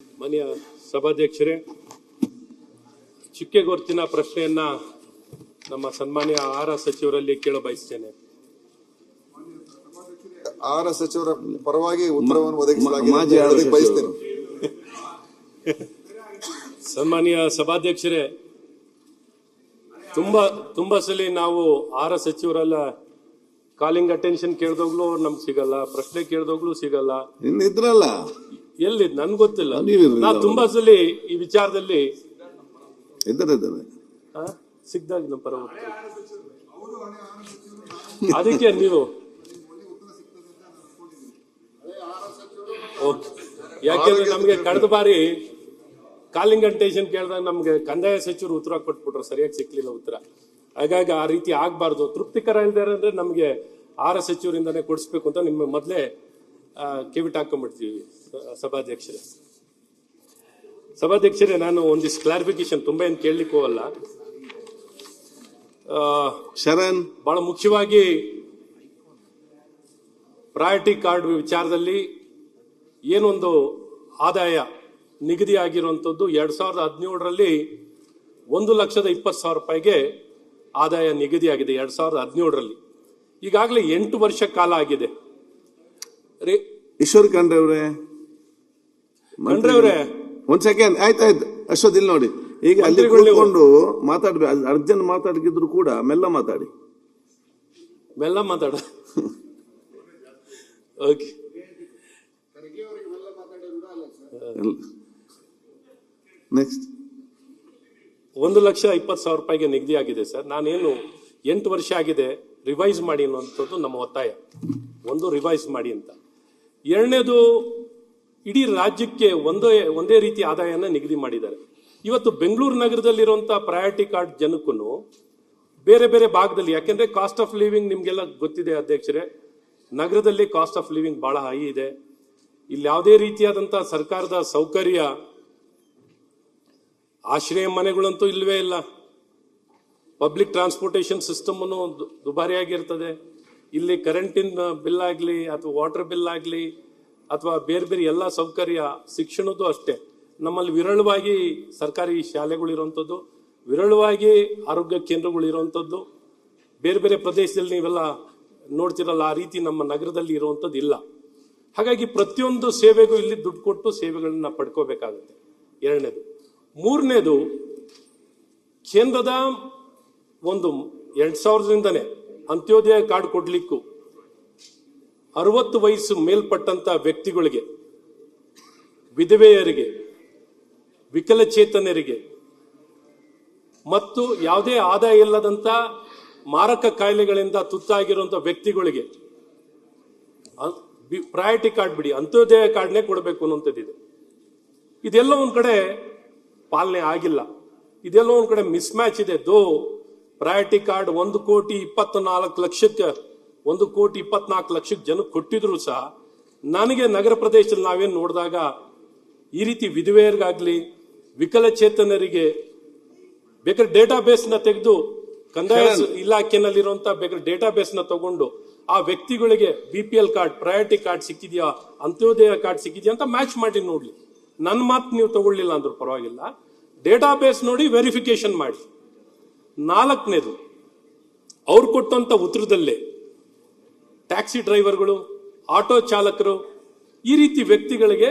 ಮಾನ್ಯ ಸಭಾಧ್ಯಕ್ಷರೇ, ಚಿಕ್ಕೆ ಗುರುತಿನ ಪ್ರಶ್ನೆಯನ್ನ ನಮ್ಮ ಸನ್ಮಾನ್ಯ ಆಹಾರ ಸಚಿವರಲ್ಲಿ ಕೇಳ ಬಯಸ್ತೇನೆ. ಆಹಾರ ಸಚಿವರ ಪರವಾಗಿ ಉತ್ತರವನ್ನು ಒದಗಿಸಲಾಗಿದೆ ಬಯಸ್ತೇನೆ. ಸನ್ಮಾನ್ಯ ಸಭಾಧ್ಯಕ್ಷರೇ, ತುಂಬಾ ಸಲ ನಾವು ಆಹಾರ ಸಚಿವರೆಲ್ಲ ಕಾಲಿಂಗ್ ಅಟೆನ್ಷನ್ ಕೇಳ್ದೋಗ್ಲು ನಮ್ಗೆ ಸಿಗಲ್ಲ, ಪ್ರಶ್ನೆ ಕೇಳ್ದೋಗ್ಲು ಸಿಗಲ್ಲ. ಇದ್ರಲ್ಲ ಎಲ್ಲಿ ನನ್ ಗೊತ್ತಿಲ್ಲ. ನಾ ತುಂಬಾ ಸಲ ಈ ವಿಚಾರದಲ್ಲಿ ಸಿಗ್ದಾಗ ನಮ್ಮ ಪರ ಅದಕ್ಕೆ ನೀವು ಯಾಕೆಂದ್ರೆ ನಮ್ಗೆ ಕಳೆದ ಬಾರಿ ಕಾಲಿಂಗ್ ಅಟೆನ್ಷನ್ ಕೇಳಿದಾಗ ನಮ್ಗೆ ಕಂದಾಯ ಸಚಿವರು ಉತ್ತರ ಕೊಟ್ಬಿಟ್ರು, ಸರಿಯಾಗಿ ಸಿಕ್ಲಿಲ್ಲ ಉತ್ತರ. ಹಾಗಾಗಿ ಆ ರೀತಿ ಆಗ್ಬಾರ್ದು. ತೃಪ್ತಿಕರ ಇಲ್ದಾರೆ ಅಂದ್ರೆ ನಮ್ಗೆ ಆಹಾರ ಸಚಿವರಿಂದಾನೇ ಕೊಡಿಸ್ಬೇಕು ಅಂತ ನಿಮ್ಮ ಮೊದಲೇ ಕಿವಿಟ್ ಹಾಕೊಂಡ್ಬಿಡ್ತೀವಿ. ಸಭಾಧ್ಯಕ್ಷರೇ, ನಾನು ಒಂದಿಷ್ಟು ಕ್ಲಾರಿಫಿಕೇಶನ್ ತುಂಬಾ ಏನು ಕೇಳಲಿಕ್ಕೆ ಹೋಗಲ್ಲ. ಶರಣ್, ಬಹಳ ಮುಖ್ಯವಾಗಿ ಪ್ರಯಾರಿಟಿ ಕಾರ್ಡ್ ವಿಚಾರದಲ್ಲಿ ಏನೊಂದು ಆದಾಯ ನಿಗದಿ ಆಗಿರುವಂತದ್ದು 2017ರಲ್ಲಿ 1,20,000 ರೂಪಾಯಿಗೆ ಆದಾಯ ನಿಗದಿ ಆಗಿದೆ 2017ರಲ್ಲಿ. ಈಗಾಗಲೇ 8 ವರ್ಷ ಕಾಲ ಆಗಿದೆ. ಈಶ್ವರ್ ಖಂಡ್ರೆ ಅವರೇ ಒಂದ್ ಸೆಕೆಂಡ್, ಆಯ್ತಾಯ್ತು ಅಶ್ವಥ್, ಇಲ್ಲಿ ನೋಡಿ, ಈಗ ಅಲ್ಲಿ ಕುಳಿತುಕೊಂಡು ಮಾತಾಡ್ಬೇಕು. ಅರ್ಜೆಂಟ್ ಮಾತಾಡಿದ್ರು ಕೂಡ ಮೆಲ್ಲ ಮಾತಾಡಿ. Okay, next. 1,20,000 ರೂಪಾಯಿಗೆ ನಿಗದಿ ಆಗಿದೆ ಸರ್. ನಾನೇನು 8 ವರ್ಷ ಆಗಿದೆ, ರಿವೈಸ್ ಮಾಡಿ ಅನ್ನುವಂಥದ್ದು ನಮ್ಮ ಒತ್ತಾಯ. ಒಂದು, ರಿವೈಸ್ ಮಾಡಿ ಅಂತ. ಎರಡನೇದು, ಇಡೀ ರಾಜ್ಯಕ್ಕೆ ಒಂದೇ ರೀತಿ ಆದಾಯನ ನಿಗದಿ ಮಾಡಿದ್ದಾರೆ. ಇವತ್ತು ಬೆಂಗಳೂರು ನಗರದಲ್ಲಿರುವಂತಹ ಪ್ರಯಾರಿಟಿ ಕಾರ್ಡ್ ಜನಕ್ಕೂ ಬೇರೆ ಬೇರೆ ಭಾಗದಲ್ಲಿ, ಯಾಕೆಂದ್ರೆ ಕಾಸ್ಟ್ ಆಫ್ ಲಿವಿಂಗ್ ನಿಮ್ಗೆಲ್ಲ ಗೊತ್ತಿದೆ ಅಧ್ಯಕ್ಷರೇ, ನಗರದಲ್ಲಿ ಕಾಸ್ಟ್ ಆಫ್ ಲಿವಿಂಗ್ ಬಹಳ ಹೈ ಇದೆ. ಇಲ್ಲಿ ಯಾವುದೇ ರೀತಿಯಾದಂತಹ ಸರ್ಕಾರದ ಸೌಕರ್ಯ, ಆಶ್ರಯ ಮನೆಗಳಂತೂ ಇಲ್ಲವೇ ಇಲ್ಲ. ಪಬ್ಲಿಕ್ ಟ್ರಾನ್ಸ್ಪೋರ್ಟೇಷನ್ ಸಿಸ್ಟಮ್ ದುಬಾರಿಯಾಗಿರ್ತದೆ. ಇಲ್ಲಿ ಕರೆಂಟಿನ ಬಿಲ್ ಆಗಲಿ ಅಥವಾ ವಾಟರ್ ಬಿಲ್ ಆಗಲಿ ಅಥವಾ ಬೇರೆ ಬೇರೆ ಎಲ್ಲ ಸೌಕರ್ಯ, ಶಿಕ್ಷಣದ್ದು ಅಷ್ಟೇ. ನಮ್ಮಲ್ಲಿ ವಿರಳವಾಗಿ ಸರ್ಕಾರಿ ಶಾಲೆಗಳಿರುವಂಥದ್ದು, ವಿರಳವಾಗಿ ಆರೋಗ್ಯ ಕೇಂದ್ರಗಳಿರುವಂಥದ್ದು. ಬೇರೆ ಬೇರೆ ಪ್ರದೇಶದಲ್ಲಿ ನೀವೆಲ್ಲ ನೋಡ್ತಿರಲ್ಲ, ಆ ರೀತಿ ನಮ್ಮ ನಗರದಲ್ಲಿ ಇರುವಂಥದ್ದು ಇಲ್ಲ. ಹಾಗಾಗಿ ಪ್ರತಿಯೊಂದು ಸೇವೆಗೂ ಇಲ್ಲಿ ದುಡ್ಡು ಕೊಟ್ಟು ಸೇವೆಗಳನ್ನ ಪಡ್ಕೋಬೇಕಾಗುತ್ತೆ. ಎರಡನೇದು. ಮೂರನೇದು, ಕೇಂದ್ರದ ಒಂದು 2000ರಿಂದನೇ ಅಂತ್ಯೋದಯ ಕಾರ್ಡ್ ಕೊಡ್ಲಿಕ್ಕೂ 60 ವಯಸ್ಸು ಮೇಲ್ಪಟ್ಟಂತ ವ್ಯಕ್ತಿಗಳಿಗೆ, ವಿಧವೆಯರಿಗೆ, ವಿಕಲಚೇತನರಿಗೆ ಮತ್ತು ಯಾವುದೇ ಆದಾಯ ಇಲ್ಲದಂತ ಮಾರಕ ಕಾಯಿಲೆಗಳಿಂದ ತುತ್ತಾಗಿರುವಂತಹ ವ್ಯಕ್ತಿಗಳಿಗೆ ಪ್ರಯಾರಿಟಿ ಕಾರ್ಡ್ ಬಿಡಿ, ಅಂತ್ಯೋದಯ ಕಾರ್ಡ್ನೇ ಕೊಡಬೇಕು ಅನ್ನುವಂಥದ್ದಿದೆ. ಇದೆಲ್ಲ ಒಂದ್ ಕಡೆ ಪಾಲನೆ ಆಗಿಲ್ಲ. ಇದೆಲ್ಲ ಒಂದ್ ಕಡೆ ಮಿಸ್ ಮ್ಯಾಚ್ ಇದೆ. ಪ್ರಯಾರಿಟಿ ಕಾರ್ಡ್ 1,24,00,000 1,24,00,000 ಜನಕ್ಕೆ ಕೊಟ್ಟಿದ್ರು ಸಹ, ನನಗೆ ನಗರ ಪ್ರದೇಶದಲ್ಲಿ ನಾವೇನು ನೋಡಿದಾಗ ಈ ರೀತಿ ವಿಧವೆಯರಿಗಾಗ್ಲಿ, ವಿಕಲಚೇತನರಿಗೆ ಬೇಕಾದ್ರೆ ಡೇಟಾ ಬೇಸ್ ನ ತೆಗೆದು, ಕಂದಾಯ ಇಲಾಖೆನಲ್ಲಿರುವಂತಹ ಬೇಕಾದ್ರೆ ಡೇಟಾ ಬೇಸ್ ನ ತಗೊಂಡು ಆ ವ್ಯಕ್ತಿಗಳಿಗೆ BPL ಕಾರ್ಡ್, ಪ್ರಯಾರಿಟಿ ಕಾರ್ಡ್ ಸಿಕ್ಕಿದ್ಯಾ, ಅಂತ್ಯೋದಯ ಕಾರ್ಡ್ ಸಿಕ್ಕಿದ್ಯಾ ಅಂತ ಮ್ಯಾಚ್ ಮಾಡಿ ನೋಡ್ಲಿ. ನನ್ನ ಮಾತು ನೀವು ತಗೊಳ್ಳಿಲ್ಲ ಅಂದ್ರೂ ಪರವಾಗಿಲ್ಲ, ಡೇಟಾ ಬೇಸ್ ನೋಡಿ ವೆರಿಫಿಕೇಶನ್ ಮಾಡಿ. 4ನೇದು, ಅವ್ರು ಕೊಟ್ಟಂತ ಉತ್ತರದಲ್ಲೇ ಟ್ಯಾಕ್ಸಿ ಡ್ರೈವರ್ಗಳು, ಆಟೋ ಚಾಲಕರು, ಈ ರೀತಿ ವ್ಯಕ್ತಿಗಳಿಗೆ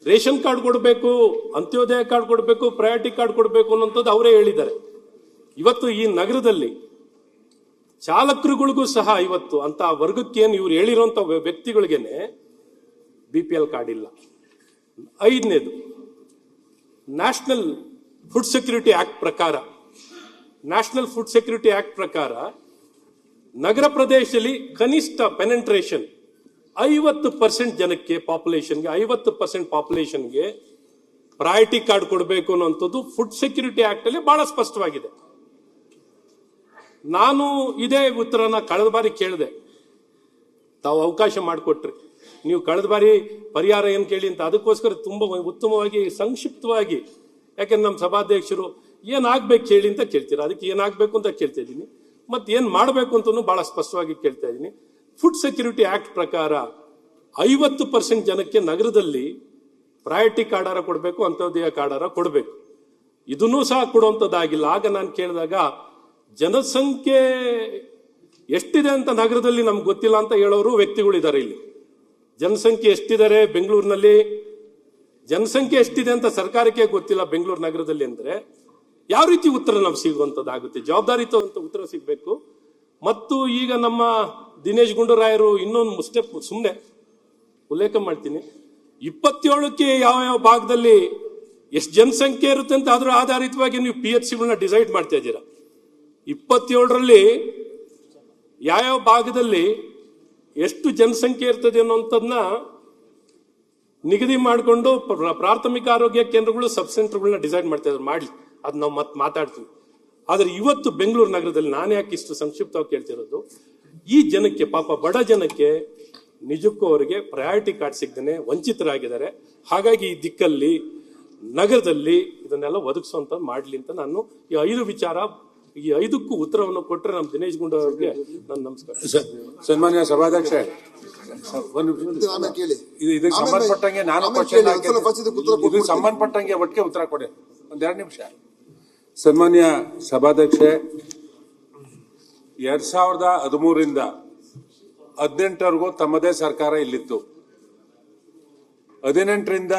ರೇಷನ್ ಕಾರ್ಡ್ ಕೊಡಬೇಕು, ಅಂತ್ಯೋದಯ ಕಾರ್ಡ್ ಕೊಡಬೇಕು, ಪ್ರಯಾರಿಟಿ ಕಾರ್ಡ್ ಕೊಡಬೇಕು ಅನ್ನೋಂಥದ್ದು ಅವರೇ ಹೇಳಿದ್ದಾರೆ. ಇವತ್ತು ಈ ನಗರದಲ್ಲಿ ಚಾಲಕರುಗಳಿಗೂ ಸಹ ಇವತ್ತು ಅಂತ ವರ್ಗಕ್ಕೇನು ಇವ್ರು ಹೇಳಿರುವಂತ ವ್ಯಕ್ತಿಗಳಿಗೇನೆ BPL ಕಾರ್ಡ್ ಇಲ್ಲ. 5ನೇದು, ನ್ಯಾಷನಲ್ ಫುಡ್ ಸೆಕ್ಯೂರಿಟಿ ಆಕ್ಟ್ ಪ್ರಕಾರ ನಗರ ಪ್ರದೇಶದಲ್ಲಿ ಕನಿಷ್ಠ ಪೆನೆಂಟ್ರೇಷನ್ 50% ಜನಕ್ಕೆ, ಪಾಪ್ಯುಲೇಷನ್ಗೆ 50% ಪಾಪ್ಯುಲೇಷನ್ಗೆ ಪ್ರಯಾರಿಟಿ ಕಾರ್ಡ್ ಕೊಡಬೇಕು ಅನ್ನುವಂಥದ್ದು ಫುಡ್ ಸೆಕ್ಯೂರಿಟಿ ಆಕ್ಟ್ ಅಲ್ಲಿ ಬಹಳ ಸ್ಪಷ್ಟವಾಗಿದೆ. ನಾನು ಇದೇ ಉತ್ತರನ ಕಳೆದ ಬಾರಿ ಕೇಳಿದೆ, ತಾವು ಅವಕಾಶ ಮಾಡಿಕೊಟ್ರಿ. ನೀವು ಕಳೆದ ಬಾರಿ ಪರಿಹಾರ ಏನು ಕೇಳಿ ಅಂತ, ಅದಕ್ಕೋಸ್ಕರ ತುಂಬಾ ಉತ್ತಮವಾಗಿ ಸಂಕ್ಷಿಪ್ತವಾಗಿ, ಯಾಕೆಂದ್ರೆ ನಮ್ಮ ಸಭಾಧ್ಯಕ್ಷರು ಏನಾಗ್ಬೇಕು ಹೇಳಿ ಅಂತ ಕೇಳ್ತೀರಾ, ಅದಕ್ಕೆ ಏನಾಗಬೇಕು ಅಂತ ಕೇಳ್ತಾ ಇದ್ದೀನಿ, ಮತ್ತೆ ಏನ್ ಮಾಡಬೇಕು ಅಂತ ಬಹಳ ಸ್ಪಷ್ಟವಾಗಿ ಕೇಳ್ತಾ ಇದ್ದೀನಿ. ಫುಡ್ ಸೆಕ್ಯೂರಿಟಿ ಆಕ್ಟ್ ಪ್ರಕಾರ 50% ಜನಕ್ಕೆ ನಗರದಲ್ಲಿ ಪ್ರಯಾರಿಟಿ ಕಾರ್ಡಾರ ಕೊಡಬೇಕು, ಅಂತ್ಯೋದಯ ಕಾರ್ಡಾರ ಕೊಡಬೇಕು. ಇದನ್ನೂ ಸಹ ಕೊಡುವಂಥದ್ದಾಗಿಲ್ಲ. ಆಗ ನಾನು ಕೇಳಿದಾಗ ಜನಸಂಖ್ಯೆ ಎಷ್ಟಿದೆ ಅಂತ ನಗರದಲ್ಲಿ ನಮ್ಗೆ ಗೊತ್ತಿಲ್ಲ ಅಂತ ಹೇಳೋರು ವ್ಯಕ್ತಿಗಳಿದ್ದಾರೆ. ಇಲ್ಲಿ ಜನಸಂಖ್ಯೆ ಎಷ್ಟಿದ್ದಾರೆ ಬೆಂಗಳೂರಿನಲ್ಲಿ, ಜನಸಂಖ್ಯೆ ಎಷ್ಟಿದೆ ಅಂತ ಸರ್ಕಾರಕ್ಕೆ ಗೊತ್ತಿಲ್ಲ ಬೆಂಗಳೂರು ನಗರದಲ್ಲಿ ಅಂದ್ರೆ ಯಾವ ರೀತಿ ಉತ್ತರ ನಾವು ಸಿಗುವಂತದ್ದಾಗುತ್ತೆ? ಜವಾಬ್ದಾರಿಯುತ ಉತ್ತರ ಸಿಗಬೇಕು. ಮತ್ತು ಈಗ ನಮ್ಮ ದಿನೇಶ್ ಗುಂಡೂರಾಯರು ಇನ್ನೊಂದು ಸ್ಟೆಪ್ ಸುಮ್ಮನೆ ಉಲ್ಲೇಖ ಮಾಡ್ತೀನಿ. 27ಕ್ಕೆ ಯಾವ ಯಾವ ಭಾಗದಲ್ಲಿ ಎಷ್ಟು ಜನಸಂಖ್ಯೆ ಇರುತ್ತೆ ಅಂತ ಅದರ ಆಧಾರಿತವಾಗಿ ನೀವು PHCಗಳನ್ನ ಡಿಸೈಡ್ ಮಾಡ್ತಾ ಇದ್ದೀರಾ. 27ರಲ್ಲಿ ಯಾವ್ಯಾವ ಭಾಗದಲ್ಲಿ ಎಷ್ಟು ಜನಸಂಖ್ಯೆ ಇರ್ತದೆ ಅನ್ನೋಂಥದ್ದನ್ನ ನಿಗದಿ ಮಾಡಿಕೊಂಡು ಪ್ರಾಥಮಿಕ ಆರೋಗ್ಯ ಕೇಂದ್ರಗಳು ಸಬ್ ಸೆಂಟರ್ಗಳನ್ನ ಡಿಸೈಡ್ ಮಾಡ್ತಾ ಇದ್ದಾರೆ. ಮಾಡಿ ಅದು ನಾವು ಮತ್ತೆ ಮಾತಾಡ್ತೀವಿ. ಆದ್ರೆ ಇವತ್ತು ಬೆಂಗಳೂರು ನಗರದಲ್ಲಿ ನಾನು ಯಾಕೆ ಇಷ್ಟು ಸಂಕ್ಷಿಪ್ತವಾಗಿ ಕೇಳ್ತಿರೋದು, ಈ ಜನಕ್ಕೆ ಪಾಪ ಬಡ ಜನಕ್ಕೆ ನಿಜಕ್ಕೂ ಅವರಿಗೆ ಪ್ರಯಾರಿಟಿ ಕಾರ್ಡ್ ಸಿಗದೇನೆ ವಂಚಿತರಾಗಿದ್ದಾರೆ. ಹಾಗಾಗಿ ಈ ದಿಕ್ಕಲ್ಲಿ ನಗರದಲ್ಲಿ ಇದನ್ನೆಲ್ಲ ಒದಗಿಸುವಂತ ಮಾಡ್ಲಿ ಅಂತ ನಾನು ಈ 5 ವಿಚಾರ, ಈ 5ಕ್ಕೂ ಉತ್ತರವನ್ನು ಕೊಟ್ಟರೆ ನಮ್ಮ ದಿನೇಶ್ ಗುಂಡೂರಾವ್ ಅವರಿಗೆ ನನ್ನ ನಮಸ್ಕಾರ. ಸನ್ಮಾನ್ಯ ಸಭಾಧ್ಯಕ್ಷ, ಇದಕ್ಕೆ ಸಂಬಂಧಪಟ್ಟಂಗೆ ನಾನು ಇದು ಸಂಬಂಧಪಟ್ಟಂಗೆ ಒಟ್ಟಿಗೆ ಉತ್ತರ ಕೊಡಿ. 2 ನಿಮಿಷ. ಸನ್ಮಾನ್ಯ ಸಭಾಧ್ಯಕ್ಷೆ, 2013ರಿಂದ 2018ವರೆಗೂ ತಮ್ಮದೇ ಸರ್ಕಾರ ಇಲ್ಲಿತ್ತು. 2018ರಿಂದ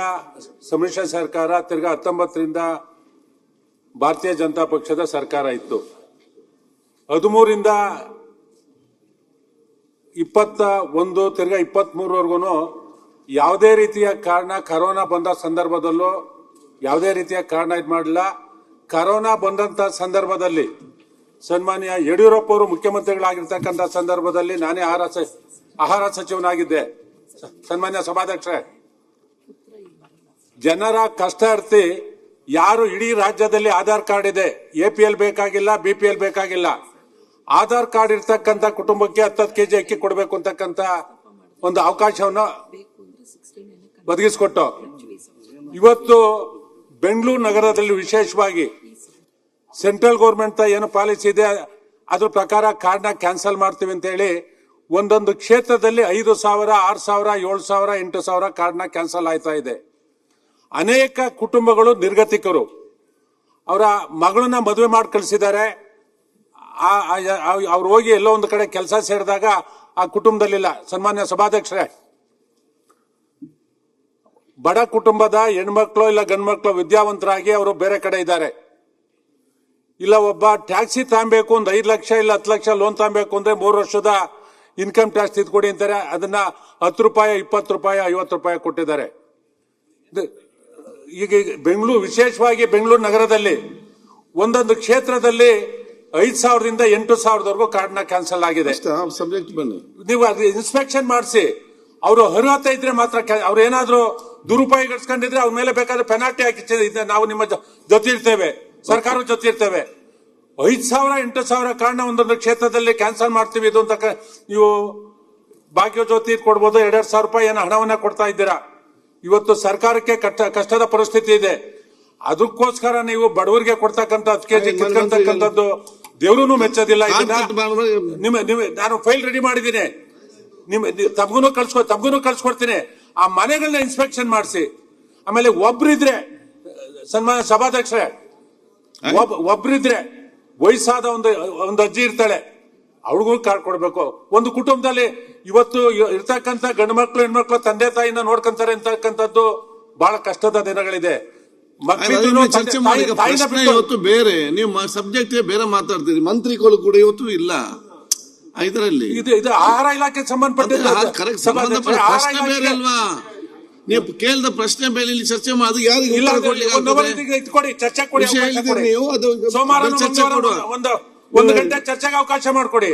ಸಮ್ಮಿಶ್ರ ಸರ್ಕಾರ, ತಿರ್ಗಾ 2019ರಿಂದ ಭಾರತೀಯ ಜನತಾ ಪಕ್ಷದ ಸರ್ಕಾರ ಇತ್ತು. 2013ರಿಂದ 2021 ತಿರ್ಗಾ 2023ವರೆಗೂ ಯಾವುದೇ ರೀತಿಯ ಕಾರಣ, ಕರೋನಾ ಬಂದ ಸಂದರ್ಭದಲ್ಲೂ ಯಾವುದೇ ರೀತಿಯ ಕಾರಣ ಇದು ಮಾಡಲಿಲ್ಲ. ಕರೋನಾ ಬಂದಂತ ಸಂದರ್ಭದಲ್ಲಿ ಸನ್ಮಾನ್ಯ ಯಡಿಯೂರಪ್ಪ ಅವರು ಮುಖ್ಯಮಂತ್ರಿಗಳಾಗಿರ್ತಕ್ಕಂಥ ಸಂದರ್ಭದಲ್ಲಿ ನಾನೇ ಆಹಾರ ಸಚಿವನಾಗಿದ್ದೆ. ಸನ್ಮಾನ್ಯ ಸಭಾಧ್ಯಕ್ಷರೇ, ಜನರ ಕಷ್ಟ ಅರ್ತಿ ಯಾರು ಇಡೀ ರಾಜ್ಯದಲ್ಲಿ ಆಧಾರ್ ಕಾರ್ಡ್ ಇದೆ, APL ಬೇಕಾಗಿಲ್ಲ, BPL ಬೇಕಾಗಿಲ್ಲ, ಆಧಾರ್ ಕಾರ್ಡ್ ಇರ್ತಕ್ಕಂಥ ಕುಟುಂಬಕ್ಕೆ 10 ಕೆಜಿ ಅಕ್ಕಿ ಕೊಡಬೇಕು ಅಂತಕ್ಕಂಥ ಒಂದು ಅವಕಾಶವನ್ನು ಒದಗಿಸಿಕೊಟ್ಟು ಇವತ್ತು ಬೆಂಗಳೂರು ನಗರದಲ್ಲಿ ವಿಶೇಷವಾಗಿ ಸೆಂಟ್ರಲ್ ಗೌರ್ಮೆಂಟ್ ಏನು ಪಾಲಿಸಿ ಇದೆ ಅದ್ರ ಪ್ರಕಾರ ಕಾರ್ಡ್ನ ಕ್ಯಾನ್ಸಲ್ ಮಾಡ್ತೀವಿ ಅಂತ ಹೇಳಿ ಒಂದೊಂದು ಕ್ಷೇತ್ರದಲ್ಲಿ 5,000, 6,000, 7,000, 8,000 ಕಾರ್ಡ್ನ ಕ್ಯಾನ್ಸಲ್ ಆಯ್ತಾ ಇದೆ. ಅನೇಕ ಕುಟುಂಬಗಳು ನಿರ್ಗತಿಕರು ಅವರ ಮಗಳನ್ನ ಮದುವೆ ಮಾಡಿ ಕಳಿಸಿದ್ದಾರೆ. ಅವ್ರು ಹೋಗಿ ಎಲ್ಲೋ ಒಂದು ಕಡೆ ಕೆಲಸ ಸೇರಿದಾಗ ಆ ಕುಟುಂಬದಲ್ಲಿಲ್ಲ. ಸನ್ಮಾನ್ಯ ಸಭಾಧ್ಯಕ್ಷರೇ, ಬಡ ಕುಟುಂಬದ ಹೆಣ್ಮಕ್ಳು ಇಲ್ಲ ಗಂಡ್ಮಕ್ಳು ವಿದ್ಯಾವಂತರಾಗಿ ಅವರು ಬೇರೆ ಕಡೆ ಇದ್ದಾರೆ. ಇಲ್ಲ ಒಬ್ಬ ಟ್ಯಾಕ್ಸಿ ತಗೊಬೇಕು, ಒಂದು 5 ಲಕ್ಷ ಇಲ್ಲ 10 ಲಕ್ಷ ಲೋನ್ ತಗೊಬೇಕು ಅಂದ್ರೆ 3 ವರ್ಷದ ಇನ್ಕಮ್ ಟ್ಯಾಕ್ಸ್ ತಿದ್ಕೊಡಿ ಅಂತಾರೆ. ಅದನ್ನ 10 ರೂಪಾಯಿ, 20 ರೂಪಾಯಿ, 50 ರೂಪಾಯಿ ಕೊಟ್ಟಿದ್ದಾರೆ. ಈಗ ಬೆಂಗಳೂರು, ವಿಶೇಷವಾಗಿ ಬೆಂಗಳೂರು ನಗರದಲ್ಲಿ ಒಂದೊಂದು ಕ್ಷೇತ್ರದಲ್ಲಿ 5,000ದಿಂದ 8,000ವರೆಗೂ ಕಾರ್ಡ್ನ ಕ್ಯಾನ್ಸಲ್ ಆಗಿದೆ. ಸಬ್ಜೆಕ್ಟ್ ಬನ್ನಿ, ನೀವು ಅದು ಇನ್ಸ್ಪೆಕ್ಷನ್ ಮಾಡಿಸಿ. ಅವರು ಅರ್ಹತೆ ಇದ್ರೆ ಮಾತ್ರ, ಅವ್ರು ಏನಾದ್ರು ದುರುಪಯೋಗಿಸ್ಕೊಂಡಿದ್ರೆ ಅವ್ರ ಮೇಲೆ ಬೇಕಾದ್ರೆ ಪೆನಾಲ್ಟಿ ಹಾಕಿ ನಾವು ನಿಮ್ಮ ಜೊತೆ ಇರ್ತೇವೆ, ಸರ್ಕಾರದ ಜೊತೆ ಇರ್ತೇವೆ. 5,000, 8,000 ಕಾರ್ಡ್ನ ಒಂದೊಂದು ಕ್ಷೇತ್ರದಲ್ಲಿ ಕ್ಯಾನ್ಸಲ್ ಮಾಡ್ತೀವಿ. ಇದು ಅಂತ ನೀವು ಭಾಗ್ಯ ಜ್ಯೋತಿ ಕೊಡ್ಬೋದು, 2,000 ರೂಪಾಯಿ ಏನೋ ಹಣವನ್ನ ಕೊಡ್ತಾ ಇದ್ದೀರಾ. ಇವತ್ತು ಸರ್ಕಾರಕ್ಕೆ ಕಷ್ಟದ ಪರಿಸ್ಥಿತಿ ಇದೆ. ಅದಕ್ಕೋಸ್ಕರ ನೀವು ಬಡವರಿಗೆ ಕೊಡ್ತಕ್ಕಂಥ 10 ಕೆಜಿ ಕಿತ್ಕೊಂತಕ್ಕಂಥದ್ದು ದೇವ್ರೂ ಮೆಚ್ಚೋದಿಲ್ಲ. ನಾನು ಫೈಲ್ ರೆಡಿ ಮಾಡಿದ್ದೀನಿ, ತಮ್ಗೂ ಕಳ್ಸ್ಕೊಡ್ತೀನಿ. ಆ ಮನೆಗಳನ್ನ ಇನ್ಸ್ಪೆಕ್ಷನ್ ಮಾಡಿಸಿ. ಆಮೇಲೆ ಒಬ್ರಿದ್ರೆ, ಸನ್ಮಾನ್ಯ ಸಭಾಧ್ಯಕ್ಷರೇ, ಒಬ್ರಿದ್ರೆ ವಯಸ್ಸಾದ ಒಂದು ಅಜ್ಜಿ ಇರ್ತಾಳೆ, ಅವ್ರಿಗೂ ಕಾರ್ಡ್ ಕೊಡ್ಬೇಕು. ಒಂದು ಕುಟುಂಬದಲ್ಲಿ ಇವತ್ತು ಇರ್ತಕ್ಕಂಥ ಗಂಡು ಮಕ್ಕಳು ಹೆಣ್ಮಕ್ಳು ತಂದೆ ತಾಯಿನ ನೋಡ್ಕೊಂತಾರೆ ಅಂತಕ್ಕಂಥದ್ದು ಬಹಳ ಕಷ್ಟದ ದಿನಗಳಿದೆ. ಇವತ್ತು ಬೇರೆ ನೀವು ಸಬ್ಜೆಕ್ಟ್ ಬೇರೆ ಮಾತಾಡ್ತೀರಿ. ಮಂತ್ರಿಗಳು ಕೂಡ ಇವತ್ತು ಇಲ್ಲ ಇದರಲ್ಲಿ. ಇದು ಆಹಾರ ಇಲಾಖೆ ಸಂಬಂಧಪಟ್ಟಿದ್ದು ಪ್ರಶ್ನೆ ಬೇರೆ ಅಲ್ವಾ? ನೀವು ಕೇಳಿದ ಪ್ರಶ್ನೆ ಬೇರೆ, ಇಲ್ಲಿ ಚರ್ಚೆ ಮಾಡಿ ಚರ್ಚೆ ಕೊಡಿ. ನೀವು ಅದು ಸೋಮವಾರ ಒಂದು ಗಂಟೆ ಚರ್ಚೆಗೆ ಅವಕಾಶ ಮಾಡಿಕೊಡಿ.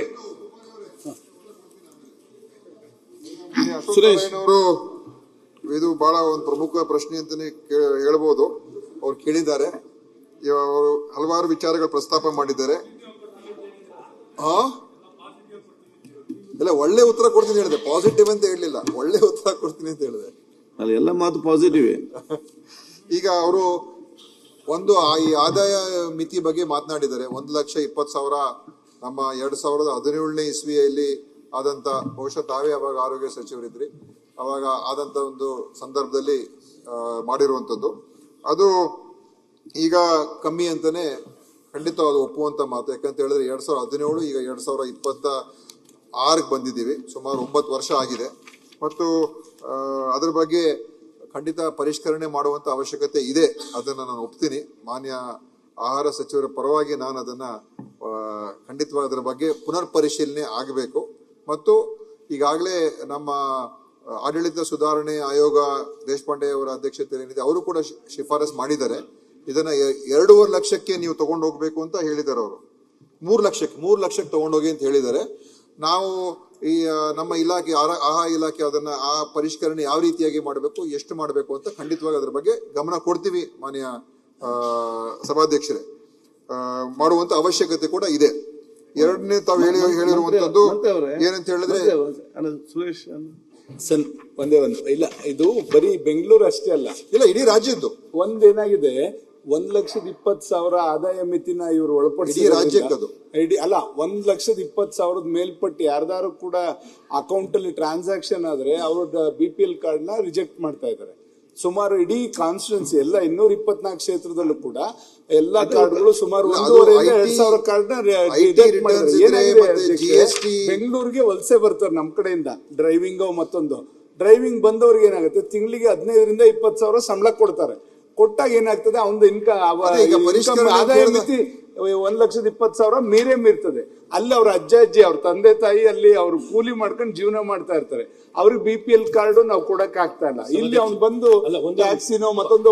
ಸುರೇಶ್ ಅವರು ಇದು ಬಹಳ ಒಂದು ಪ್ರಮುಖ ಪ್ರಶ್ನೆ ಅಂತಾನೆ ಹೇಳ್ಬೋದು. ಅವ್ರು ಕೇಳಿದ್ದಾರೆ, ಅವರು ಹಲವಾರು ವಿಚಾರಗಳು ಪ್ರಸ್ತಾಪ ಮಾಡಿದ್ದಾರೆ. ಇಲ್ಲ, ಒಳ್ಳೆ ಉತ್ತರ ಕೊಡ್ತೀನಿ ಹೇಳಿದೆ, ಪಾಸಿಟಿವ್ ಅಂತ ಹೇಳಲಿಲ್ಲ, ಒಳ್ಳೆ ಉತ್ತರ ಕೊಡ್ತೀನಿ ಅಂತ ಹೇಳಿದೆ. ಅಲ್ಲಿ ಎಲ್ಲ ಮಾತು ಪಾಸಿಟಿವ್. ಈಗ ಅವರು ಈ ಆದಾಯ ಮಿತಿ ಬಗ್ಗೆ ಮಾತನಾಡಿದ್ದಾರೆ. 1,20,000 ನಮ್ಮ 2017ನೇ ಇಸ್ವಿಯಲ್ಲಿ ಆದಂತ, ಬಹುಶಃ ತಾವೇ ಅವಾಗ ಆರೋಗ್ಯ ಸಚಿವರಿದ್ರಿ, ಅವಾಗ ಆದಂತ ಒಂದು ಸಂದರ್ಭದಲ್ಲಿ ಮಾಡಿರುವಂತದ್ದು. ಅದು ಈಗ ಕಮ್ಮಿ ಅಂತಾನೆ ಖಂಡಿತ ಅದು ಒಪ್ಪುವಂತ ಮಾತು. ಯಾಕಂತ ಹೇಳಿದ್ರೆ 2017 ಈಗ 2026 ಬಂದಿದ್ದೀವಿ, ಸುಮಾರು 9 ವರ್ಷ ಆಗಿದೆ. ಮತ್ತು ಅದ್ರ ಬಗ್ಗೆ ಖಂಡಿತ ಪರಿಷ್ಕರಣೆ ಮಾಡುವಂತ ಅವಶ್ಯಕತೆ ಇದೆ, ಅದನ್ನ ನಾನು ಒಪ್ತೀನಿ. ಮಾನ್ಯ ಆಹಾರ ಸಚಿವರ ಪರವಾಗಿ ನಾನು ಅದನ್ನ ಖಂಡಿತವಾಗಿ ಅದರ ಬಗ್ಗೆ ಪುನರ್ ಪರಿಶೀಲನೆ ಆಗಬೇಕು. ಮತ್ತು ಈಗಾಗಲೇ ನಮ್ಮ ಆಡಳಿತ ಸುಧಾರಣೆ ಆಯೋಗ ದೇಶಪಾಂಡೆ ಅವರ ಅಧ್ಯಕ್ಷತೆಯಲ್ಲಿ ಏನಿದೆ, ಅವರು ಕೂಡ ಶಿಫಾರಸ್ ಮಾಡಿದ್ದಾರೆ. ಇದನ್ನ 2.5 ಲಕ್ಷಕ್ಕೆ ನೀವು ತಗೊಂಡು ಹೋಗ್ಬೇಕು ಅಂತ ಹೇಳಿದ್ದಾರೆ ಅವರು. 3 ಲಕ್ಷಕ್ಕೆ ತಗೊಂಡೋಗಿ ಅಂತ ಹೇಳಿದ್ದಾರೆ. ನಾವು ಈ ನಮ್ಮ ಇಲಾಖೆ ಆಹಾರ ಇಲಾಖೆ ಅದನ್ನ ಆ ಪರಿಷ್ಕರಣೆ ಯಾವ ರೀತಿಯಾಗಿ ಮಾಡಬೇಕು, ಎಷ್ಟು ಮಾಡಬೇಕು ಅಂತ ಖಂಡಿತವಾಗಿ ಅದ್ರ ಬಗ್ಗೆ ಗಮನ ಕೊಡ್ತೀವಿ. ಮಾನ್ಯ ಸಭಾಧ್ಯಕ್ಷರೇ, ಮಾಡುವಂತ ಅವಶ್ಯಕತೆ ಕೂಡ ಇದೆ. ಎರಡನೇ ತಾವು ಹೇಳಿರುವಂತದ್ದು ಏನಂತ ಹೇಳಿದ್ರೆ, ಸುರೇಶ್ ಸರ್ ಒಂದೇ ಇಲ್ಲ, ಇದು ಬರೀ ಬೆಂಗಳೂರು ಅಷ್ಟೇ ಅಲ್ಲ, ಇಲ್ಲ ಇಡೀ ರಾಜ್ಯದ್ದು ಒಂದೇನಾಗಿದೆ, 1,20,000 ಆದಾಯ ಮಿತಿನ ಇವರು ಒಳಪಡಿಸಿ ಇಡೀ ರಾಜ್ಯಕ್ಕೆ ಅದು ಅಲ್ಲ 1,20,000 ಮೇಲ್ಪಟ್ಟು ಯಾರ್ದಾರು ಕೂಡ ಅಕೌಂಟ್ ಅಲ್ಲಿ ಟ್ರಾನ್ಸಾಕ್ಷನ್ ಆದ್ರೆ ಅವ್ರ BPL ಕಾರ್ಡ್ ನ ರಿಜೆಕ್ಟ್ ಮಾಡ್ತಾ ಇದ್ದಾರೆ. ಸುಮಾರು ಇಡೀ ಕಾನ್ಸ್ಟಿಟ್ಯೂನ್ಸಿ ಎಲ್ಲ 224 ಕ್ಷೇತ್ರದಲ್ಲೂ ಕೂಡ ಎಲ್ಲಾ ಕಾರ್ಡ್ಗಳು ಸುಮಾರು 1,500 ಕಾರ್ಡ್ ನ ರಿಜೆಕ್ಟ್ ಮಾಡಿದ್ದಾರೆ. ಏನಾಗಿದೆ, ಬೆಂಗಳೂರಿಗೆ ವಲಸೆ ಬರ್ತಾರೆ ನಮ್ಮ ಕಡೆಯಿಂದ ಡ್ರೈವಿಂಗ್ ಮತ್ತೊಂದು ಡ್ರೈವಿಂಗ್ ಬಂದವ್ರಿಗೆ ಏನಾಗುತ್ತೆ, ತಿಂಗಳಿಗೆ 15,000 ರಿಂದ 20,000 ಸಂಬಳ ಕೊಡ್ತಾರೆ. ಕೊಟ್ಟಾಗ ಏನಾಗ್ತದೆ, ಅವನದು ಇನ್ಕಮ್ ಆದಾಯ ಮಿತಿ 1,20,000 ಮೀರ್ತದೆ. ಅಲ್ಲಿ ಅವ್ರ ಅಜ್ಜಿ ಅವ್ರ ತಂದೆ ತಾಯಿ ಅಲ್ಲಿ ಅವ್ರು ಕೂಲಿ ಮಾಡ್ಕೊಂಡು ಜೀವನ ಮಾಡ್ತಾ ಇರ್ತಾರೆ. ಅವ್ರಿಗೆ BPL ಕಾರ್ಡ್ ನಾವು ಕೊಡಕ್ ಆಗ್ತಾ ಇಲ್ಲ. ಇಲ್ಲಿ ಅವ್ನು ಬಂದು ಟ್ಯಾಕ್ಸಿನೋ ಮತ್ತೊಂದು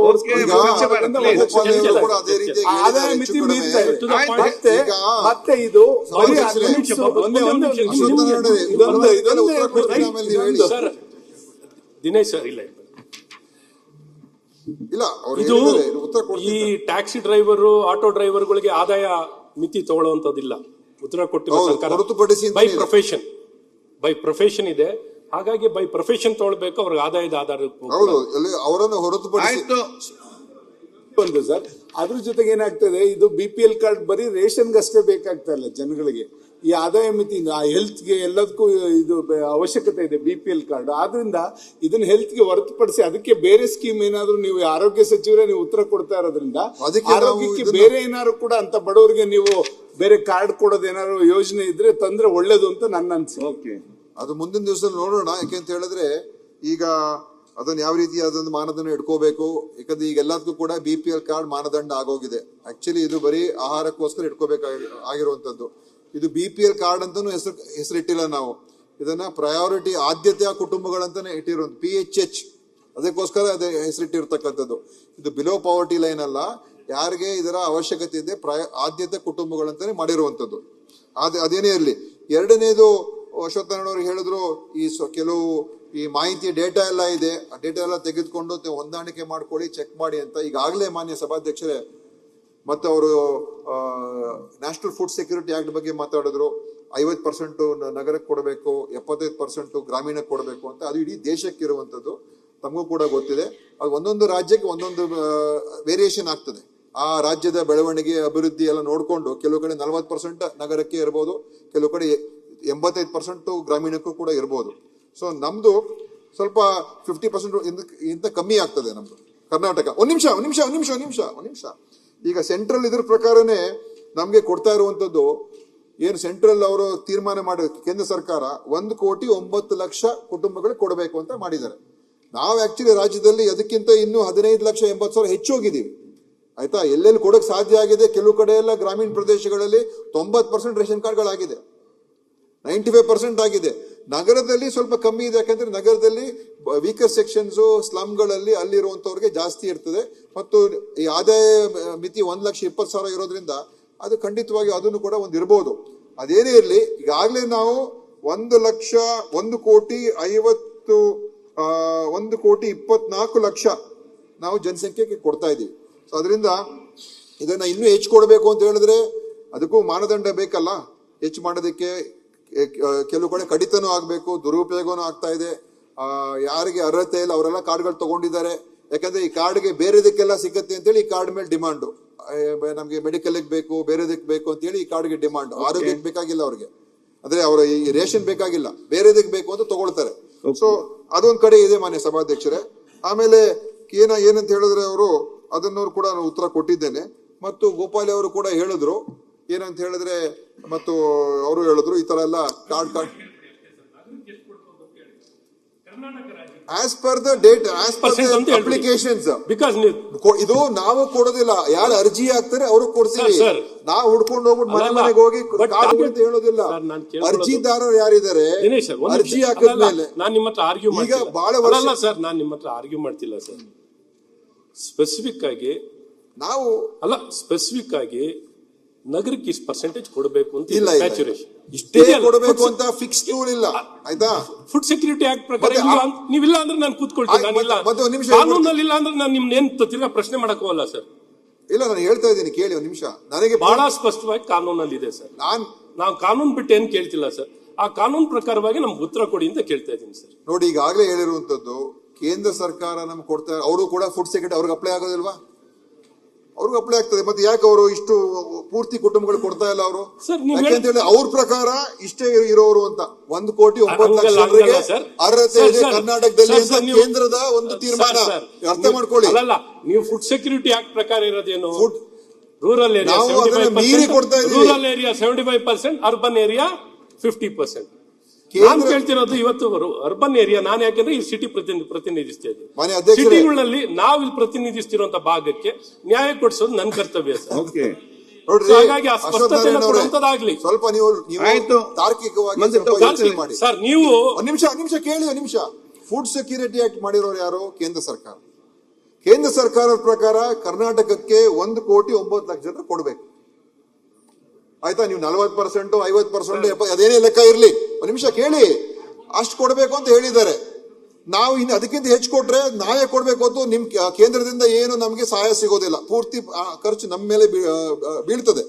ಆದಾಯ ಮಿತಿ ಮೀರ್ತಾ ಇದೆ. ಮತ್ತೆ ಇದು ದಿನೇಶ್ ಸರ್, ಇಲ್ಲ ಇಲ್ಲ ಇದು ಈ ಟ್ಯಾಕ್ಸಿ ಡ್ರೈವರ್ ಆಟೋ ಡ್ರೈವರ್ಗಳಿಗೆ ಆದಾಯ ಮಿತಿ ತಗೊಳ್ಳುವಂತದಿಲ್ಲ. ಉತ್ತರ ಕೊಟ್ಟಿರೋ ಸರ್ಕಾರ ಬೈ ಪ್ರೊಫೆಷನ್ ಇದೆ. ಹಾಗಾಗಿ ಬೈ ಪ್ರೊಫೆಷನ್ ತಗೊಳ್ಬೇಕು, ಅವ್ರಿಗೆ ಆದಾಯದ ಆಧಾರ ಅವರನ್ನು ಹೊರತುಪಡಿಸಿ ಒಂದು ಸರ್. ಅದ್ರ ಜೊತೆಗೆ ಏನಾಗ್ತದೆ, ಇದು BPL ಕಾರ್ಡ್ ಬರೀ ರೇಷನ್ಗೆ ಅಷ್ಟೇ ಬೇಕಾಗ್ತಾ ಇಲ್ಲ ಜನಗಳಿಗೆ. ಈ ಆದಾಯ ಮಿತಿ ಹೆಲ್ತ್ಗೆ ಎಲ್ಲದಕ್ಕೂ ಇದು ಅವಶ್ಯಕತೆ ಇದೆ BPL ಕಾರ್ಡ್. ಆದ್ರಿಂದ ಇದನ್ನ ಹೆಲ್ತ್ಗೆ ಹೊರತುಪಡಿಸಿ ಅದಕ್ಕೆ ಬೇರೆ ಸ್ಕೀಮ್ ಏನಾದ್ರು ನೀವು ಆರೋಗ್ಯ ಸಚಿವರೇ ನೀವು ಉತ್ತರ ಕೊಡ್ತಾ ಇರೋದ್ರಿಂದ ಆರೋಗ್ಯಕ್ಕೆ ಬೇರೆ ಏನಾದ್ರು ಕೂಡ ಅಂತ ಬಡವರಿಗೆ ನೀವು ಬೇರೆ ಕಾರ್ಡ್ ಕೊಡೋದು ಏನಾದ್ರು ಯೋಜನೆ ಇದ್ರೆ ತಂದ್ರೆ ಒಳ್ಳೇದು ಅಂತ ನನ್ನ ಅನ್ಸಿಕೆ. ಅದು ಮುಂದಿನ ದಿವಸದಲ್ಲಿ ನೋಡೋಣ. ಯಾಕೆಂತ ಹೇಳಿದ್ರೆ ಈಗ ಅದನ್ನ ಯಾವ ರೀತಿ ಅದೊಂದು ಮಾನದಂಡ ಇಟ್ಕೋಬೇಕು. ಯಾಕಂದ್ರೆ ಈಗ ಎಲ್ಲದಕ್ಕೂ ಕೂಡ BPL ಕಾರ್ಡ್ ಮಾನದಂಡ ಆಗೋಗಿದೆ. ಆಕ್ಚುಲಿ ಇದು ಬರೀ ಆಹಾರಕ್ಕೋಸ್ಕರ ಇಟ್ಕೋಬೇಕಾಗಿರುವಂತದ್ದು. ಇದು BPL ಕಾರ್ಡ್ ಅಂತಾನು ಹೆಸರಿಟ್ಟಿಲ್ಲ ನಾವು. ಇದನ್ನ ಪ್ರಯಾರಿಟಿ ಆದ್ಯತೆಯ ಕುಟುಂಬಗಳಂತಾನೆ ಇಟ್ಟಿರೋದು, PHH. ಅದಕ್ಕೋಸ್ಕರ ಅದೇ ಹೆಸರಿಟ್ಟಿರ್ತಕ್ಕಂಥದ್ದು. ಇದು ಬಿಲೋ ಪಾವರ್ಟಿ ಲೈನ್ ಅಲ್ಲ, ಯಾರಿಗೆ ಇದರ ಅವಶ್ಯಕತೆ ಇದೆ ಆದ್ಯತೆ ಕುಟುಂಬಗಳಂತಾನೆ ಮಾಡಿರುವಂತದ್ದು. ಅದೇನೇ ಇರಲಿ. ಎರಡನೇದು ಅಶ್ವತ್ಥನಾರಾಯಣ ಅವರು ಹೇಳಿದ್ರು, ಈ ಕೆಲವು ಈ ಮಾಹಿತಿ ಡೇಟಾ ಎಲ್ಲ ಇದೆ, ಆ ಡೇಟಾ ಎಲ್ಲ ತೆಗೆದುಕೊಂಡು ಹೊಂದಾಣಿಕೆ ಮಾಡ್ಕೊಳ್ಳಿ, ಚೆಕ್ ಮಾಡಿ ಅಂತ ಈಗಾಗಲೇ ಮಾನ್ಯ ಸಭಾಧ್ಯಕ್ಷರೇ ಮತ್ತು ಅವರು ನ್ಯಾಷನಲ್ ಫುಡ್ ಸೆಕ್ಯೂರಿಟಿ ಆಕ್ಟ್ ಬಗ್ಗೆ ಮಾತಾಡಿದ್ರು. 50% ನಗರಕ್ಕೆ ಕೊಡಬೇಕು, 75% ಗ್ರಾಮೀಣಕ್ಕೆ ಕೊಡಬೇಕು ಅಂತ. ಅದು ಇಡೀ ದೇಶಕ್ಕೆ ಇರುವಂತದ್ದು, ತಮಗೂ ಕೂಡ ಗೊತ್ತಿದೆ. ಅದು ಒಂದೊಂದು ರಾಜ್ಯಕ್ಕೆ ಒಂದೊಂದು ವೇರಿಯೇಷನ್ ಆಗ್ತದೆ. ಆ ರಾಜ್ಯದ ಬೆಳವಣಿಗೆ ಅಭಿವೃದ್ಧಿ ಎಲ್ಲ ನೋಡಿಕೊಂಡು ಕೆಲವು ಕಡೆ 40% ನಗರಕ್ಕೆ ಇರಬಹುದು, ಕೆಲವು ಕಡೆ 85% ಗ್ರಾಮೀಣಕ್ಕೂ ಕೂಡ ಇರಬಹುದು. ಸೊ ನಮ್ದು ಸ್ವಲ್ಪ 50% ಇಂತ ಕಮ್ಮಿ ಆಗ್ತದೆ ನಮ್ದು ಕರ್ನಾಟಕ. ಒಂದ್ ನಿಮಿಷ. ಈಗ ಸೆಂಟ್ರಲ್ ಇದ್ರ ಪ್ರಕಾರನೇ ನಮ್ಗೆ ಕೊಡ್ತಾ ಇರುವಂತದ್ದು ಏನು, ಸೆಂಟ್ರಲ್ ಅವರು ತೀರ್ಮಾನ ಮಾಡಿದ ಕೇಂದ್ರ ಸರ್ಕಾರ 1,09,00,000 ಕುಟುಂಬಗಳಿಗೆ ಕೊಡಬೇಕು ಅಂತ ಮಾಡಿದ್ದಾರೆ. ನಾವು ಆಕ್ಚುಲಿ ರಾಜ್ಯದಲ್ಲಿ ಅದಕ್ಕಿಂತ ಇನ್ನೂ 15,80,000 ಹೆಚ್ಚು ಹೋಗಿದ್ದೀವಿ. ಆಯ್ತಾ, ಎಲ್ಲೆಲ್ಲಿ ಕೊಡಕ್ ಸಾಧ್ಯ ಆಗಿದೆ. ಕೆಲವು ಕಡೆ ಎಲ್ಲ ಗ್ರಾಮೀಣ ಪ್ರದೇಶಗಳಲ್ಲಿ 90% ರೇಷನ್ ಕಾರ್ಡ್ಗಳಾಗಿದೆ, 95% ಆಗಿದೆ. ನಗರದಲ್ಲಿ ಸ್ವಲ್ಪ ಕಮ್ಮಿ ಇದೆ. ಯಾಕಂದ್ರೆ ನಗರದಲ್ಲಿ ವೀಕರ್ ಸೆಕ್ಷನ್ಸ್ ಸ್ಲಮ್ಗಳಲ್ಲಿ ಅಲ್ಲಿರುವಂತವ್ರಿಗೆ ಜಾಸ್ತಿ ಇರ್ತದೆ. ಮತ್ತು ಈ ಆದಾಯ ಮಿತಿ 1,20,000 ಇರೋದ್ರಿಂದ ಅದು ಖಂಡಿತವಾಗಿ ಅದನ್ನು ಕೂಡ ಒಂದು ಇರಬಹುದು. ಅದೇನೇ ಇರಲಿ, ಈಗಾಗಲೇ ನಾವು 1,24,00,000 ನಾವು ಜನಸಂಖ್ಯೆಗೆ ಕೊಡ್ತಾ ಇದ್ದೀವಿ. ಸೊ ಅದರಿಂದ ಇದನ್ನ ಇನ್ನೂ ಹೆಚ್ಚು ಕೊಡಬೇಕು ಅಂತ ಹೇಳಿದ್ರೆ ಅದಕ್ಕೂ ಮಾನದಂಡ ಬೇಕಲ್ಲ. ಹೆಚ್ಚು ಮಾಡೋದಕ್ಕೆ ಕೆಲವು ಕಡೆ ಕಡಿತನೂ ಆಗ್ಬೇಕು, ದುರುಪಯೋಗನೂ ಆಗ್ತಾ ಇದೆ. ಯಾರಿಗೆ ಅರ್ಹತೆ ಇಲ್ಲ ಅವರೆಲ್ಲ ಕಾರ್ಡ್ಗಳು ತಗೊಂಡಿದ್ದಾರೆ. ಯಾಕಂದ್ರೆ ಈ ಕಾರ್ಡ್ಗೆ ಬೇರೆದಕ್ಕೆಲ್ಲ ಸಿಗತ್ತೆ ಅಂತೇಳಿ ಈ ಕಾರ್ಡ್ ಮೇಲೆ ಡಿಮಾಂಡು. ನಮ್ಗೆ ಮೆಡಿಕಲ್ ಬೇಕು, ಬೇರೆದಕ್ಕೆ ಬೇಕು ಅಂತ ಹೇಳಿ ಈ ಕಾರ್ಡ್ಗೆ ಡಿಮಾಂಡ್. ಆರೋಗ್ಯಕ್ಕೆ ಬೇಕಾಗಿಲ್ಲ ಅವ್ರಿಗೆ, ಅಂದ್ರೆ ಅವರ ಈ ರೇಷನ್ ಬೇಕಾಗಿಲ್ಲ, ಬೇರೆದಕ್ಕೆ ಬೇಕು ಅಂತ ತಗೊಳ್ತಾರೆ. ಸೊ ಅದೊಂದ್ ಕಡೆ ಇದೆ ಮಾನ್ಯ ಸಭಾಧ್ಯಕ್ಷರೇ. ಆಮೇಲೆ ಏನಂತ ಹೇಳಿದ್ರೆ ಅವರು ಅದನ್ನವ್ರು ಕೂಡ ನಾನು ಉತ್ತರ ಕೊಟ್ಟಿದ್ದೇನೆ. ಮತ್ತು ಗೋಪಾಲಿ ಅವರು ಕೂಡ ಹೇಳಿದ್ರು ಏನಂತ ಹೇಳಿದ್ರೆ, ಮತ್ತು ಅವರು ಹೇಳಿದ್ರು ಈ ತರ ಎಲ್ಲ card as per the date as per the applications, because ಇದು ನಾವು ಕೊಡೋದಿಲ್ಲ, ಯಾರು ಅರ್ಜಿ ಹಾಕ್ತಾರೆ ಅವರು ಕೊಡ್ತೀವಿ. ಸರ್, ನಾವು ಹುಡ್ಕೊಂಡು ಹೋಗ್ಬಿಟ್ಟು ಮನೆಗೆ ಹೋಗಿ ಕಾರ್ಡ್ ಅಂತ ಹೇಳೋದಿಲ್ಲ. ಅರ್ಜಿದಾರರು ಯಾರಿದ್ದಾರೆ ಅರ್ಜಿ ಹಾಕಿದ್ಮೇಲೆ ನಾನು ನಿಮ್ಮ ಹತ್ರ ಆರ್ಗ್ಯೂ ಈಗ ಬಹಳ ಅಲ್ಲ ಸರ್, ನಾನು ನಿಮ್ಮ ಹತ್ರ ಆರ್ಗ್ಯೂ ಮಾಡ್ತಿಲ್ಲ ಸರ್. ಸ್ಪೆಸಿಫಿಕ್ ಆಗಿ ನಾವು ಸ್ಪೆಸಿಫಿಕ್ ಆಗಿ ನಗರಕ್ಕೆ ಇಷ್ಟು ಪರ್ಸೆಂಟೇಜ್ ಕೊಡಬೇಕು ಅಂತ ಇಲ್ಲ, ಸ್ಯಾಚುರೇಷನ್ ಇಷ್ಟೇ ಕೊಡಬೇಕು ಅಂತ ಫಿಕ್ಸ್ ರೂಲ್ ಇಲ್ಲ, ಆಯ್ತಾ? ಫುಡ್ ಸೆಕ್ಯೂರಿಟಿ ಆಕ್ಟ್ ಪ್ರಕಾರ ನೀವಿಲ್ಲ ಅಂದ್ರೆ ನಾನು ಕೂತ್ಕೊಳ್ತೀನಿ. ನಾನಿಲ್ಲ ಮತ್ತೆ ಒಂದ್ ನಿಮಿಷ ಕಾನೂನಲ್ಲಿ ಇಲ್ಲ ಅಂದ್ರೆ ನಾನು ನಿಮ್ನೇನ್ ತಿರ್ಗಾ ಪ್ರಶ್ನೆ ಮಾಡಕ್ ಹೋಗಲ್ಲ ಸರ್. ಇಲ್ಲ, ನಾನು ಹೇಳ್ತಾ ಇದ್ದೀನಿ ಕೇಳಿ ಒಂದ್ ನಿಮಿಷ. ನನಗೆ ಬಹಳ ಸ್ಪಷ್ಟವಾಗಿ ಕಾನೂನಲ್ಲಿ ಇದೆ ಸರ್. ನಾವು ಕಾನೂನು ಬಿಟ್ಟು ಏನ್ ಕೇಳ್ತಿಲ್ಲ ಸರ್. ಆ ಕಾನೂನು ಪ್ರಕಾರವಾಗಿ ನಮ್ಗೆ ಉತ್ತರ ಕೊಡಿ ಅಂತ ಕೇಳ್ತಾ ಇದ್ದೀನಿ ಸರ್. ನೋಡಿ, ಈಗಾಗಲೇ ಹೇಳಿರುವಂತದ್ದು ಕೇಂದ್ರ ಸರ್ಕಾರ ನಮ್ಗೆ ಕೊಡ್ತಾ, ಅವರು ಕೂಡ ಫುಡ್ ಸೆಕ್ಯೂರಿಟಿ ಅವ್ರಿಗೆ ಅಪ್ಲೈ ಆಗೋದಿಲ್ವಾ? ಅವ್ರಿಗೆ ಅಪ್ಲೈ ಆಗ್ತದೆ. ಮತ್ತೆ ಯಾಕೆ ಅವರು ಇಷ್ಟು ಪೂರ್ತಿ ಕುಟುಂಬಗಳು ಕೊಡ್ತಾ ಇಲ್ಲ ಅವರು? ಯಾಕೆಂತೇಳಿ ಅವ್ರ ಪ್ರಕಾರ ಇಷ್ಟೇ ಇರೋರು ಅಂತ 1,09,00,000 ಅರ್ಹತೆ ಇದೆ ಕರ್ನಾಟಕದಲ್ಲಿ ಅಂತ ಕೇಂದ್ರದ ಒಂದು ತೀರ್ಮಾನ. ಅರ್ಥ ಮಾಡ್ಕೊಳ್ಳಿ. ಅಲ್ಲ, ನೀವು ಫುಡ್ ಸೆಕ್ಯೂರಿಟಿ ಆಕ್ಟ್ ಪ್ರಕಾರ ಇರೋದೇನು? ರೂರಲ್ ಏರಿಯಾ ಮೀರಿ ಕೊಡ್ತಾ ಇದ್ದೀವಿ. Rural area 75%, urban area 50%. ನಾನು ಕೇಳ್ತಿರೋದು ಇವತ್ತು ಅರ್ಬನ್ ಏರಿಯಾ. ನಾನು ಯಾಕೆಂದ್ರೆ ಈ ಸಿಟಿ ಪ್ರತಿನಿಧಿಸ್ತಾ ಇದ್ದೀನಿ. ಸಿಟಿಗಳಲ್ಲಿ ನಾವು ಇಲ್ಲಿ ಪ್ರತಿನಿಧಿಸ್ತಿರುವಂತ ಭಾಗಕ್ಕೆ ನ್ಯಾಯ ಕೊಡಿಸೋದು ನನ್ನ ಕರ್ತವ್ಯ ಸರ್. ಹಾಗಾಗಿ ಆ ಸ್ಪಷ್ಟತೆ ಕೊಡುವಂತದಾಗ್ಲಿ. ಸ್ವಲ್ಪ ನೀವು ತಾರ್ಕಿಕವಾಗಿ ಮಾಡಿ ಸರ್. ನೀವು ನಿಮಿಷ ಕೇಳಿ. ನಿಮಿಷ. ಫುಡ್ ಸೆಕ್ಯೂರಿಟಿ ಆಕ್ಟ್ ಮಾಡಿರೋರು ಯಾರು? ಕೇಂದ್ರ ಸರ್ಕಾರ. ಕೇಂದ್ರ ಸರ್ಕಾರದ ಪ್ರಕಾರ ಕರ್ನಾಟಕಕ್ಕೆ 1,09,00,000 ಕೊಡ್ಬೇಕು, ಆಯ್ತಾ? ನೀವು 40%, 50%, ಅದೇನೇ ಲೆಕ್ಕ ಇರ್ಲಿ, ಒಂದ್ ನಿಮಿಷ ಕೇಳಿ, ಅಷ್ಟು ಕೊಡ್ಬೇಕು ಅಂತ ಹೇಳಿದ್ದಾರೆ. ನಾವು ಇನ್ನು ಅದಕ್ಕಿಂತ ಹೆಚ್ಚು ಕೊಟ್ರೆ ನಾವೇ ಕೊಡ್ಬೇಕು ಅಂತ ನಿಮ್ ಕೇಂದ್ರದಿಂದ ಏನು ನಮ್ಗೆ ಸಹಾಯ ಸಿಗೋದಿಲ್ಲ, ಪೂರ್ತಿ ಖರ್ಚು ನಮ್ಮ ಮೇಲೆ ಬೀಳ್ತದೆ,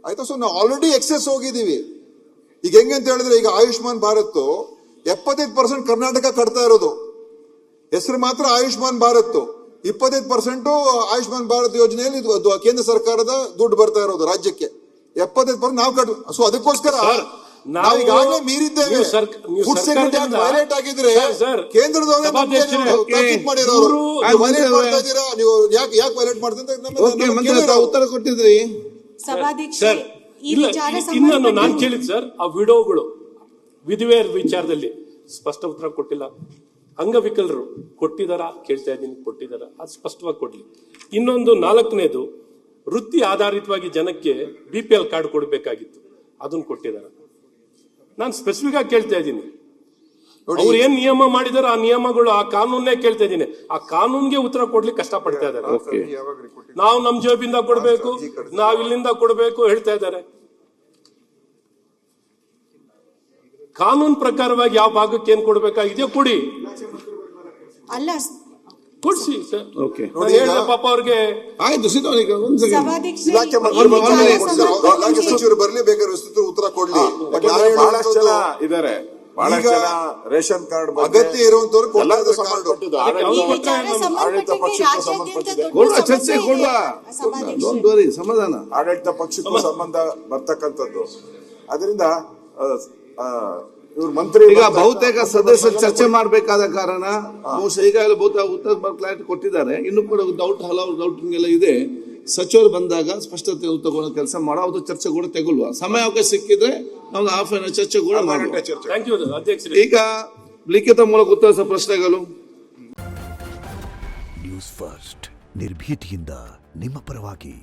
ಆಯ್ತಾ? ಸೊ ನಾವು ಆಲ್ರೆಡಿ ಎಕ್ಸೆಸ್ ಹೋಗಿದೀವಿ. ಈಗ ಹೆಂಗೆ ಅಂತ ಹೇಳಿದ್ರೆ, ಈಗ ಆಯುಷ್ಮಾನ್ ಭಾರತ್ 75% ಕರ್ನಾಟಕ ಕಟ್ತಾ ಇರೋದು, ಹೆಸರು ಮಾತ್ರ ಆಯುಷ್ಮಾನ್ ಭಾರತ್. 25% ಆಯುಷ್ಮಾನ್ ಭಾರತ್ ಯೋಜನೆಯಲ್ಲಿ ಕೇಂದ್ರ ಸರ್ಕಾರದ ದುಡ್ಡು ಬರ್ತಾ ಇರೋದು ರಾಜ್ಯಕ್ಕೆ. 75% ನಾವು ಕಟ್. ಸೊ ಅದಕ್ಕೋಸ್ಕರ ನಾವು ಈಗಾಗಲೇ ಮೀರಿದ್ದೇವೆ. ಫುಡ್ ಸೆಕ್ಯೂರಿಟಿ ಆಕ್ಟ್ ವೈಲೇಟ್ ಆಗಿದ್ರೆ ಕೇಂದ್ರದವರೇ ಮಾಡಿರೋರು ವೈಲೇಟ್ ಮಾಡ್ತಾ ಇದ್ದೀರಾ. ನೀವು ಯಾಕೆ ವೈಲೇಟ್ ಮಾಡ್ತಾರೆ ಉತ್ತರ ಕೊಟ್ಟಿದ್ರಿ ಸರ್. ಇನ್ನೊಂದು ನಾನು ಕೇಳಿದ್ ಸರ್, ಆ ವಿಡೋಗಳು ವಿಧವೆಯರ ವಿಚಾರದಲ್ಲಿ ಸ್ಪಷ್ಟ ಉತ್ತರ ಕೊಟ್ಟಿಲ್ಲ. ಅಂಗವಿಕಲರು ಕೊಟ್ಟಿದಾರ ಕೇಳ್ತಾ ಇದ್ದೀನಿ, ಕೊಟ್ಟಿದಾರ? ಅದು ಸ್ಪಷ್ಟವಾಗಿ ಕೊಡ್ಲಿ. ಇನ್ನೊಂದು 4ನೇದು, ವೃತ್ತಿ ಆಧಾರಿತವಾಗಿ ಜನಕ್ಕೆ BPL ಕಾರ್ಡ್ ಕೊಡಬೇಕಾಗಿತ್ತು, ಅದನ್ನ ಕೊಟ್ಟಿದ್ದಾರೆ. ನಾನು ಸ್ಪೆಸಿಫಿಕ್ ಆಗಿ ಕೇಳ್ತಾ ಇದ್ದೀನಿ, ಅವ್ರು ಏನ್ ನಿಯಮ ಮಾಡಿದಾರೋ ಆ ನಿಯಮಗಳು, ಆ ಕಾನೂನೇ ಕೇಳ್ತಾ ಇದ್ದೀನಿ. ಆ ಕಾನೂನ್ಗೆ ಉತ್ತರ ಕೊಡ್ಲಿಕ್ಕೆ ಕಷ್ಟ ಪಡ್ತಾ ಇದ್ದಾರೆ. ನಾವು ನಮ್ ಜೇಬಿಂದ ಕೊಡ್ಬೇಕು, ನಾವ್ ಇಲ್ಲಿಂದ ಕೊಡ್ಬೇಕು ಹೇಳ್ತಾ ಇದ್ದಾರೆ. ಕಾನೂನು ಪ್ರಕಾರವಾಗಿ ಯಾವ ಭಾಗಕ್ಕೆ ಏನ್ ಕೊಡ್ಬೇಕಾಗಿದೆಯೋ ಕೊಡಿ, ಅಲ್ಲ ಕೊಡ್ಸಿ ಸರ್. ನೋಡಿ, ಪಾಪ ಅವ್ರಿಗೆ ಆಯ್ತು. ಇಲಾಖೆ ಸಚಿವರು ಬರ್ಲಿ, ಬೇಕಾದ್ರೆ ಉತ್ತರ ಕೊಡ್ಲಿ. ಬಹಳಷ್ಟು ಜನ ಇದಾರೆ, ಬಹಳಷ್ಟು ಜನ ರೇಷನ್ ಕಾರ್ಡ್ ಅಗತ್ಯ ಇರುವಂತವ್ರು ಆಡಳಿತ ಪಕ್ಷಕ್ಕೂ ಸಂಬಂಧಪಟ್ಟಿದೆ, ಚರ್ಚೆ ಸಮಾಧಾನ ಆಡಳಿತ ಪಕ್ಷಕ್ಕೂ ಸಂಬಂಧ ಬರ್ತಕ್ಕಂಥದ್ದು. ಅದರಿಂದ ಇವ್ರ ಮಂತ್ರಿ ಈಗ ಬಹುತೇಕ ಸದಸ್ಯರು ಚರ್ಚೆ ಮಾಡಬೇಕಾದ ಕಾರಣ ಬಹುಶಃ ಈಗಾಗಲೇ ಉತ್ತರ ಕ್ಲಾರಿಟಿ ಕೊಟ್ಟಿದ್ದಾರೆ. ಇನ್ನು ಕೂಡ ಹಲವು ಡೌಟಿಂಗ್ ಇದೆ. ಸಚಿವರು ಬಂದಾಗ ಸ್ಪಷ್ಟತೆ ತಗೊಳ್ಳೋ ಕೆಲಸ ಮಾಡೋ, ಅದು ಚರ್ಚೆ ಕೂಡ ತೆಗೊಳ್ಳುವ. ಸಮಯ ಅವಕಾಶ ಸಿಕ್ಕಿದ್ರೆ ನಾವು ಹಾಫ್ ಅನ್ ಅವರ್ ಚರ್ಚೆ ಕೂಡ ಮಾಡುವ. ಈಗ ಲಿಖಿತ ಮೂಲಕ ಉತ್ತರಿಸುವ ಪ್ರಶ್ನೆಗಳು. ನ್ಯೂಸ್ ಫಸ್ಟ್ ನಿರ್ಭೀತಿಯಿಂದ ನಿಮ್ಮ ಪರವಾಗಿ.